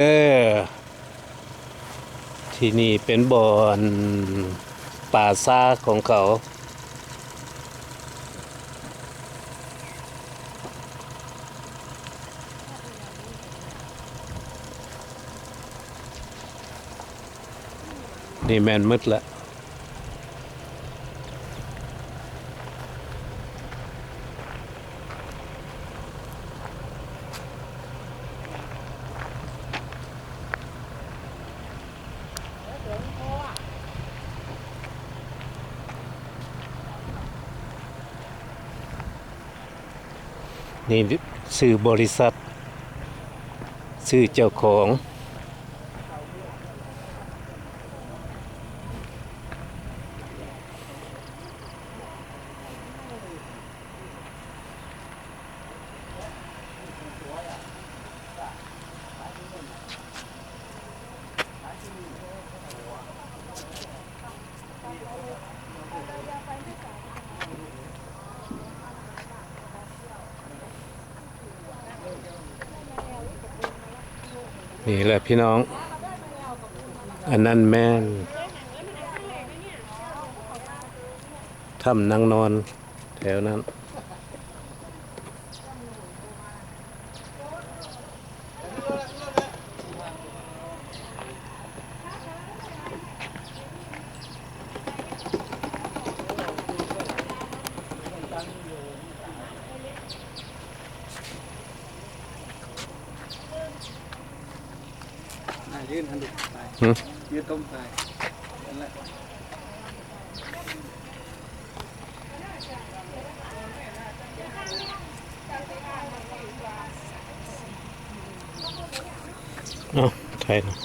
เออที่นี่เป็นบ่อนป่าซ่าของเขานี่แมนมืดละนี่ชื่อบริษัทชื่อเจ้าของนี่แหละพี่น้องอันนั้นแม่นถ้ำนางนอนแถวนั้นยืนทันดุตายยืนต้มตายนั่นแหละอ๋อใช่นะ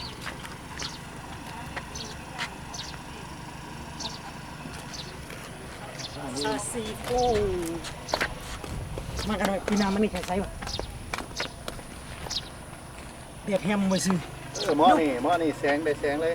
ซีโก้มากันหน่อยปีนามันนี่ใครใส่วะเบียดแฮมมาซื้อ หม้อนี่แสงได้แสงเลย